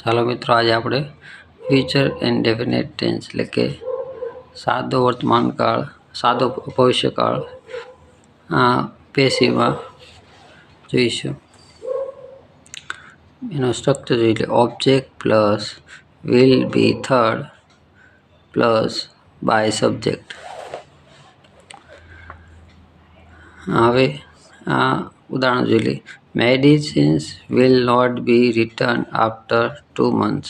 ચાલો મિત્રો, આજે આપણે ફ્યુચર ઇન્ડેફિનેટ ટેન્સ એટલે કે સાદો વર્તમાનકાળ, સાદો ભવિષ્યકાળ પેસિવમાં જોઈશું. એનો સ્ટ્રક્ચર જોઈ લે. Object plus will be third plus by subject. હવે આ ઉદાહરણ જોઈ લે. Medicines will not be return after 2 months.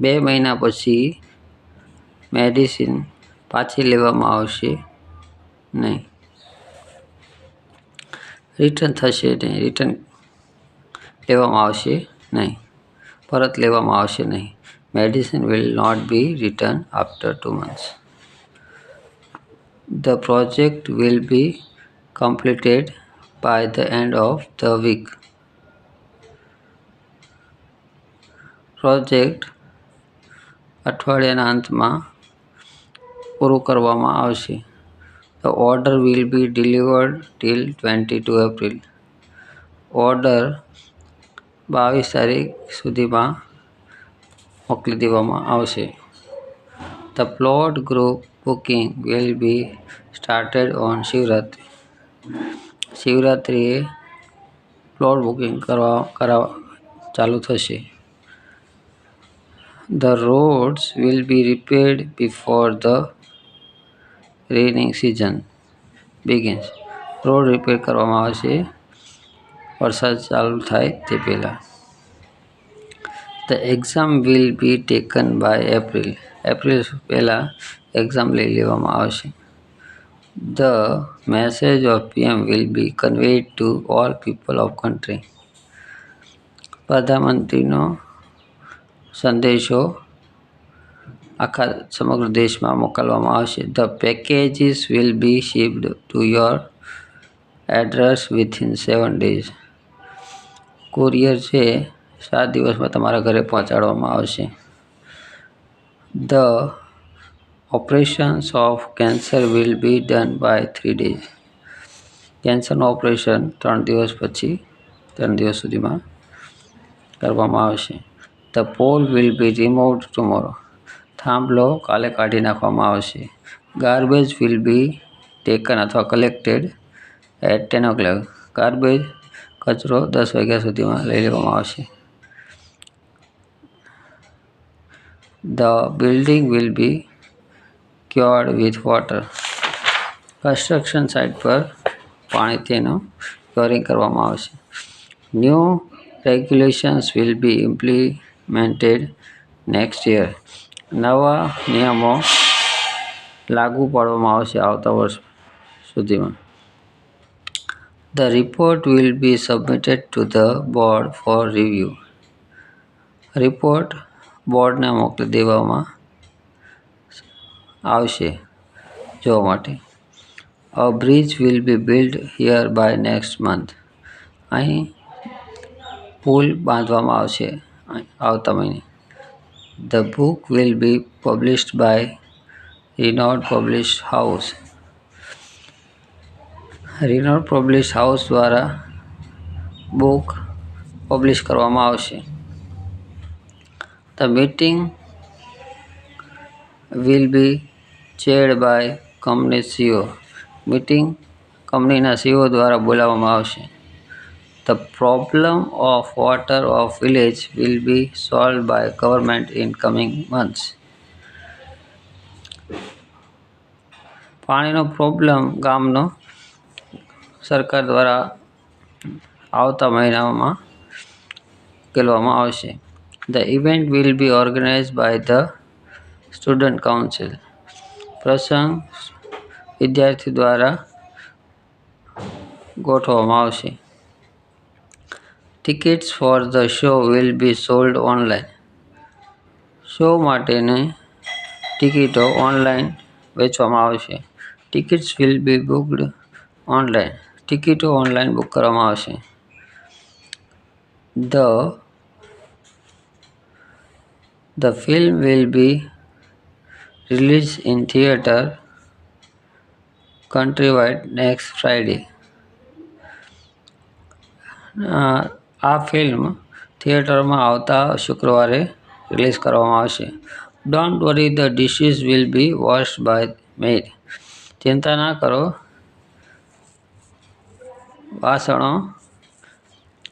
2 મહિના પછી મેડિસિન પાછી લેવામાં આવશે નહીં. રિટર્ન થશે નહીં, રિટર્ન લેવામાં આવશે નહીં, પરત લેવામાં આવશે નહીં. Medicine will not be return after 2 months. The project will be completed by the end of the week. Project અઠવાડિયાના અંતમાં પૂરું કરવામાં આવશે. The order will be delivered till 22 April. Order 22 તારીખ સુધીમાં મોકલી દેવામાં આવશે. The plot group booking will be started on Shivratri. શિવરાત્રિએ પ્લોટ બુકિંગ કરવા ચાલુ થશે. The roads will be repaired before the rainy season begins. Road repair કરવામાં આવશે વરસાદ ચાલુ થાય તે પહેલાં. The exam will be taken by April. April પહેલાં એક્ઝામ લઈ લેવામાં આવશે. The message of PM will be conveyed to all people of country. પ્રધાનમંત્રીનો સંદેશો આખા સમગ્ર દેશમાં મોકલવામાં આવશે. The packages will be shipped to your address within 7 days. Courier છે 7 દિવસમાં તમારા ઘરે પહોંચાડવામાં આવશે. The operations of cancer will be done by 3 days. કેન્સરનું ઓપરેશન 3 દિવસ સુધીમાં કરવામાં આવશે. The pole will be removed tomorrow. થાંભલો કાલે કાઢી નાખવામાં આવશે. Garbage will be taken અથવા collected at 10 o'clock. ગાર્બેજ કચરો 10 વાગ્યા સુધીમાં લઈ લેવામાં આવશે. The building will be cured with water. Construction site પર પાણી તેનું ક્યોરિંગ કરવામાં આવશે. New regulations will be implemented next year. નવા નિયમો લાગુ પાડવામાં આવશે આવતા વર્ષ સુધીમાં. The report will be submitted to the board for review. Report બોર્ડને મોકલી દેવામાં આવશે જોવા માટે. A bridge will be built here by next month. અહીં પુલ બાંધવામાં આવશે આવતા મહિને. The book will be published by Renaud Publish House. Renaud Publish House દ્વારા બુક પબ્લિશ કરવામાં આવશે. The meeting will be chaired by company CEO. Meeting કંપનીના CEO દ્વારા બોલાવવામાં આવશે. The problem of water of village will be solved by government in coming months. પાણીનો problem ગામનો સરકાર દ્વારા આવતા મહિનામાં ઉકેલવામાં આવશે. The event will be organized by the student council. પ્રસંગ વિદ્યાર્થી દ્વારા ગોઠવવામાં આવશે. Tickets for the show will be sold online. Show માટેની ટિકિટો ઓનલાઈન વેચવામાં આવશે. Tickets will be booked online. ટિકિટો ઓનલાઈન બુક કરવામાં આવશે. The film will be released in theater countrywide next Friday. આ ફિલ્મ થિયેટરમાં આવતા શુક્રવારે રિલીઝ કરવામાં આવશે. Don't worry, the dishes will be washed by maid. ચિંતા ના કરો, વાસણો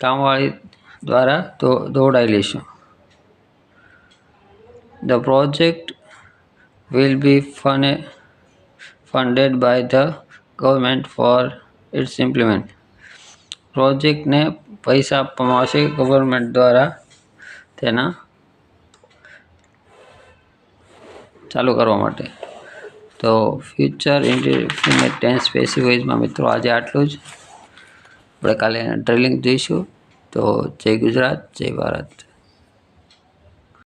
કામવાળી દ્વારા ધોવડાવી લઈશું. The project will be funded by the government for its implement. પ્રોજેક્ટને પૈસા આપવામાં આવશે ગવર્મેન્ટ દ્વારા તેના ચાલુ કરવા માટે. તો ફ્યુચર ઇન્ડિફિનિટ ટેન્સ પેસિવ વોઇસમાં મિત્રો આજે આટલું જ. આપણે કાલે ડ્રિલિંગ જોઈશું. તો જય ગુજરાત, જય ભારત.